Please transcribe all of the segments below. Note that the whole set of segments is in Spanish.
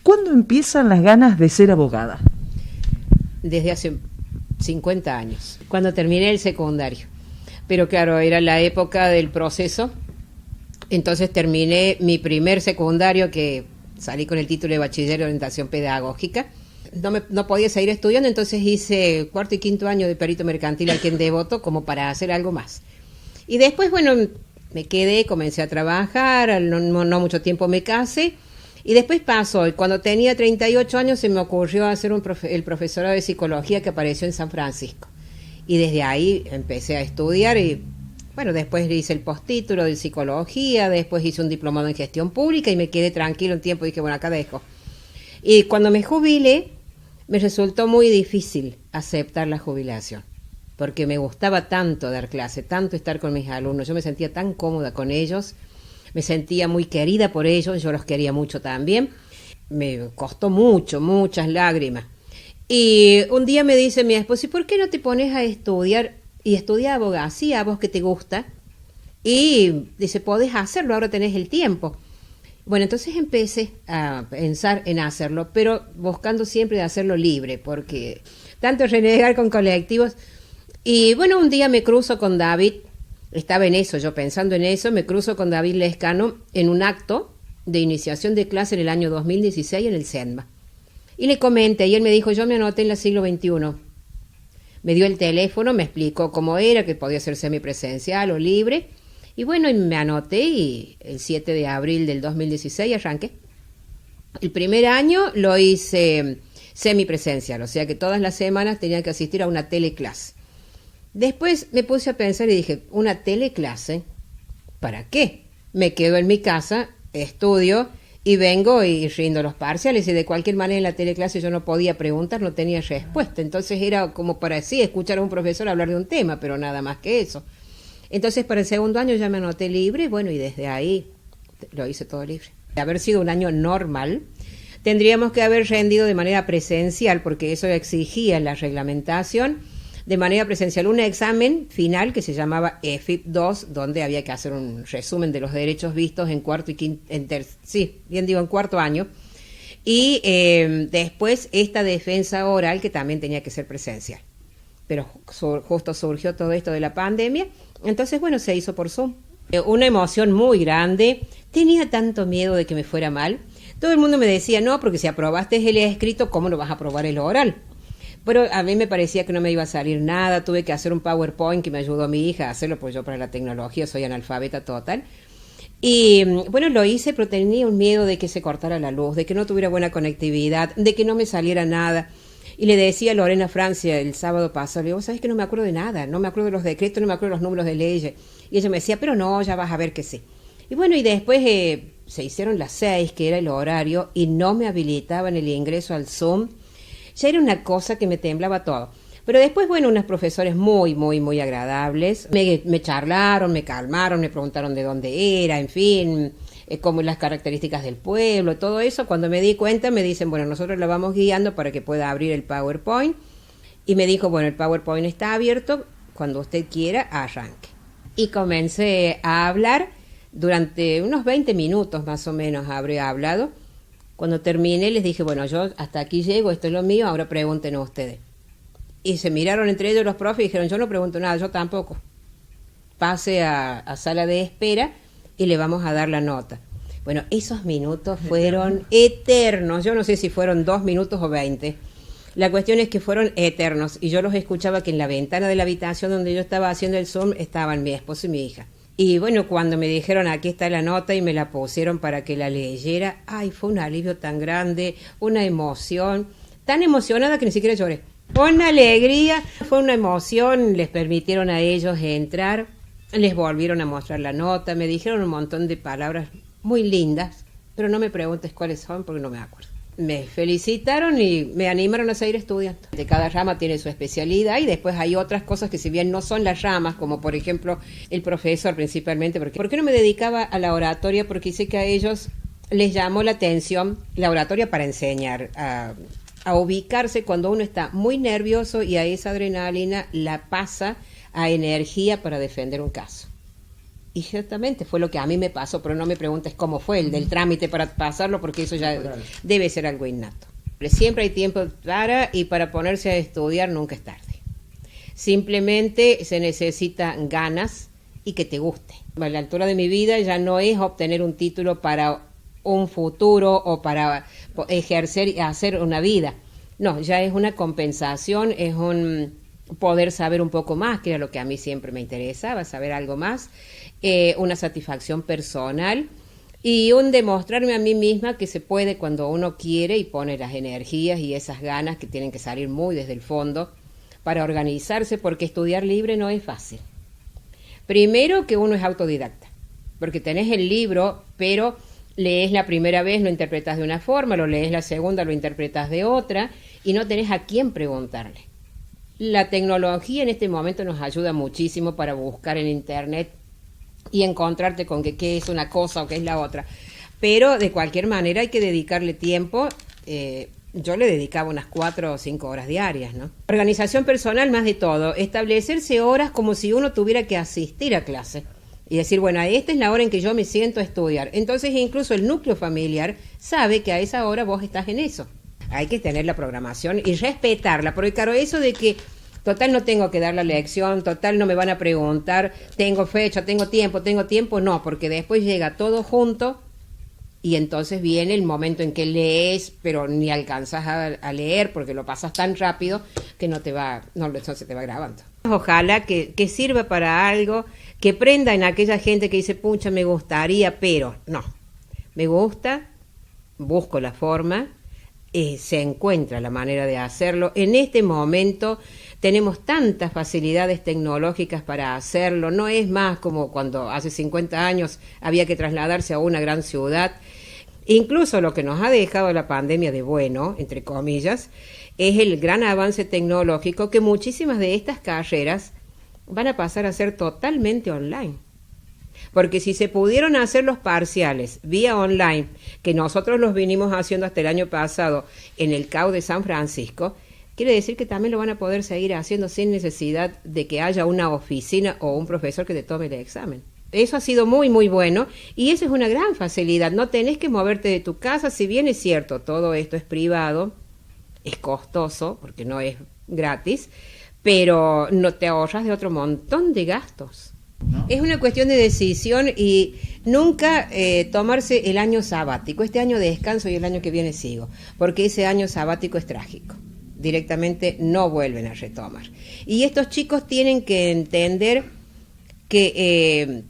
¿Cuándo empiezan las ganas de ser abogada? Desde hace 50 años, cuando terminé el secundario. Pero claro, era la época del proceso. Entonces terminé mi primer secundario, que salí con el título de bachiller de orientación pedagógica. No podía seguir estudiando, entonces hice cuarto y quinto año de perito mercantil aquí en Devoto como para hacer algo más. Y después, bueno, me quedé, comencé a trabajar, no mucho tiempo me casé. Y después pasó, y cuando tenía 38 años se me ocurrió hacer el profesorado de psicología que apareció en San Francisco. Y desde ahí empecé a estudiar y, bueno, después hice el postítulo de psicología, después hice un diplomado en gestión pública y me quedé tranquilo un tiempo y dije, bueno, acá dejo. Y cuando me jubilé, me resultó muy difícil aceptar la jubilación, porque me gustaba tanto dar clase, tanto estar con mis alumnos, yo me sentía tan cómoda con ellos, me sentía muy querida por ellos, yo los quería mucho también, me costó mucho, muchas lágrimas. Y un día me dice mi esposo, ¿y por qué no te pones a estudiar? Y estudia abogacía, a vos que te gusta. Y dice, podés hacerlo, ahora tenés el tiempo. Bueno, entonces empecé a pensar en hacerlo, pero buscando siempre de hacerlo libre, porque tanto renegar con colectivos. Y bueno, un día me cruzo con David, estaba en eso, yo pensando en eso, me cruzo con David Lescano en un acto de iniciación de clase en el año 2016 en el SENMA. Y le comenté, y él me dijo, yo me anoté en la siglo XXI. Me dio el teléfono, me explicó cómo era, que podía ser semipresencial o libre. Y bueno, me anoté y el 7 de abril del 2016 arranqué. El primer año lo hice semipresencial, o sea que todas las semanas tenía que asistir a una teleclase. Después me puse a pensar y dije, ¿una teleclase? ¿Para qué? Me quedo en mi casa, estudio y vengo y rindo los parciales, y de cualquier manera en la teleclase yo no podía preguntar, no tenía respuesta. Entonces era como para sí escuchar a un profesor hablar de un tema, pero nada más que eso. Entonces para el segundo año ya me anoté libre, bueno, y desde ahí lo hice todo libre. De haber sido un año normal, tendríamos que haber rendido de manera presencial, porque eso exigía la reglamentación, de manera presencial un examen final que se llamaba EFIP 2, donde había que hacer un resumen de los derechos vistos en cuarto y quinto, en cuarto año, y después esta defensa oral que también tenía que ser presencial. Pero justo surgió todo esto de la pandemia, entonces bueno, se hizo por Zoom. Una emoción muy grande, tenía tanto miedo de que me fuera mal. Todo el mundo me decía, no, porque si aprobaste el escrito, ¿cómo no vas a aprobar el oral? Pero a mí me parecía que no me iba a salir nada, tuve que hacer un PowerPoint que me ayudó a mi hija a hacerlo, pues yo para la tecnología soy analfabeta total. Y bueno, lo hice, pero tenía un miedo de que se cortara la luz, de que no tuviera buena conectividad, de que no me saliera nada. Y le decía a Lorena Francia el sábado pasado, le digo, ¿sabes que no me acuerdo de nada? No me acuerdo de los decretos, no me acuerdo de los números de leyes. Y ella me decía, pero no, ya vas a ver que sí. Y bueno, y después se hicieron las 6, que era el horario, y no me habilitaban el ingreso al Zoom. Ya era una cosa que me temblaba todo. Pero después, bueno, unos profesores muy, muy, muy agradables. Me charlaron, me calmaron, me preguntaron de dónde era, en fin, como las características del pueblo, todo eso. Cuando me di cuenta, me dicen, bueno, nosotros la vamos guiando para que pueda abrir el PowerPoint. Y me dijo, bueno, el PowerPoint está abierto, cuando usted quiera, arranque. Y comencé a hablar durante unos 20 minutos más o menos habré hablado. Cuando terminé les dije, bueno, yo hasta aquí llego, esto es lo mío, ahora pregunten ustedes. Y se miraron entre ellos los profes y dijeron, yo no pregunto nada, yo tampoco. Pase a sala de espera y le vamos a dar la nota. Bueno, esos minutos fueron eternos. Yo no sé si fueron 2 minutos o 20. La cuestión es que fueron eternos. Y yo los escuchaba que en la ventana de la habitación donde yo estaba haciendo el Zoom estaban mi esposo y mi hija. Y bueno, cuando me dijeron, aquí está la nota, y me la pusieron para que la leyera, ay, fue un alivio tan grande, una emoción, tan emocionada que ni siquiera lloré. Una alegría, fue una emoción, les permitieron a ellos entrar, les volvieron a mostrar la nota, me dijeron un montón de palabras muy lindas, pero no me preguntes cuáles son porque no me acuerdo. Me felicitaron y me animaron a seguir estudiando. De cada rama tiene su especialidad y después hay otras cosas que si bien no son las ramas, como por ejemplo el profesor principalmente, ¿por qué no me dedicaba a la oratoria? Porque sé que a ellos les llamó la atención la oratoria para enseñar a ubicarse cuando uno está muy nervioso y a esa adrenalina la pasa a energía para defender un caso. Y ciertamente fue lo que a mí me pasó, pero no me preguntes cómo fue el del trámite para pasarlo, porque eso ya debe ser algo innato. Siempre hay tiempo para ponerse a estudiar nunca es tarde. Simplemente se necesitan ganas y que te guste. A la altura de mi vida ya no es obtener un título para un futuro o para ejercer y hacer una vida. No, ya es una compensación, es un poder saber un poco más, que era lo que a mí siempre me interesaba, saber algo más, una satisfacción personal y un demostrarme a mí misma que se puede cuando uno quiere y pone las energías y esas ganas que tienen que salir muy desde el fondo para organizarse, porque estudiar libre no es fácil. Primero que uno es autodidacta, porque tenés el libro, pero lees la primera vez, lo interpretas de una forma, lo lees la segunda, lo interpretas de otra, y no tenés a quién preguntarle. La tecnología en este momento nos ayuda muchísimo para buscar en internet y encontrarte con qué es una cosa o qué es la otra. Pero de cualquier manera hay que dedicarle tiempo. Yo le dedicaba unas 4 o 5 horas diarias, ¿no? Organización personal más de todo. Establecerse horas como si uno tuviera que asistir a clase. Y decir, bueno, esta es la hora en que yo me siento a estudiar. Entonces incluso el núcleo familiar sabe que a esa hora vos estás en eso. Hay que tener la programación y respetarla, porque claro, eso de que total no tengo que dar la lección, total no me van a preguntar, tengo fecha, tengo tiempo, no, porque después llega todo junto y entonces viene el momento en que lees, pero ni alcanzas a leer porque lo pasas tan rápido que no se te va grabando. Ojalá que sirva para algo, que prenda en aquella gente que dice, pucha, me gustaría, pero no, me gusta, busco la forma, se encuentra la manera de hacerlo. En este momento tenemos tantas facilidades tecnológicas para hacerlo, no es más como cuando hace 50 años había que trasladarse a una gran ciudad. Incluso lo que nos ha dejado la pandemia de bueno, entre comillas, es el gran avance tecnológico, que muchísimas de estas carreras van a pasar a ser totalmente online. Porque si se pudieron hacer los parciales vía online, que nosotros los vinimos haciendo hasta el año pasado en el CAU de San Francisco, quiere decir que también lo van a poder seguir haciendo sin necesidad de que haya una oficina o un profesor que te tome el examen. Eso ha sido muy, muy bueno y eso es una gran facilidad. No tenés que moverte de tu casa, si bien es cierto, todo esto es privado, es costoso porque no es gratis, pero no te ahorras de otro montón de gastos. ¿No? Es una cuestión de decisión y nunca tomarse el año sabático. Este año descanso y el año que viene sigo, porque ese año sabático es trágico. Directamente no vuelven a retomar. Y estos chicos tienen que entender que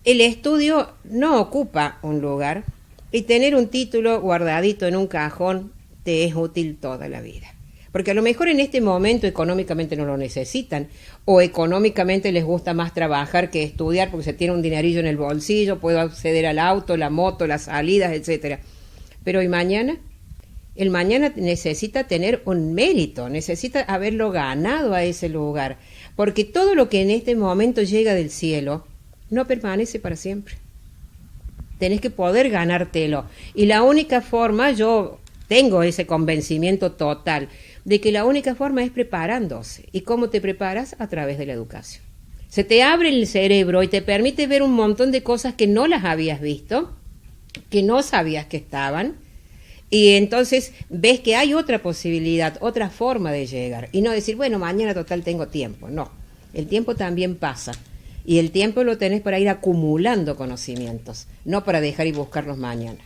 el estudio no ocupa un lugar y tener un título guardadito en un cajón te es útil toda la vida. Porque a lo mejor en este momento económicamente no lo necesitan, o económicamente les gusta más trabajar que estudiar porque se tiene un dinerillo en el bolsillo, puedo acceder al auto, la moto, las salidas, etcétera. Pero ¿y mañana? El mañana necesita tener un mérito, necesita haberlo ganado a ese lugar, porque todo lo que en este momento llega del cielo no permanece para siempre. Tenés que poder ganártelo. Y la única forma, yo tengo ese convencimiento total, de que la única forma es preparándose. ¿Y cómo te preparas? A través de la educación. Se te abre el cerebro y te permite ver un montón de cosas que no las habías visto, que no sabías que estaban, y entonces ves que hay otra posibilidad, otra forma de llegar. Y no decir, bueno, mañana total tengo tiempo. No, el tiempo también pasa. Y el tiempo lo tenés para ir acumulando conocimientos, no para dejar y buscarlos mañana.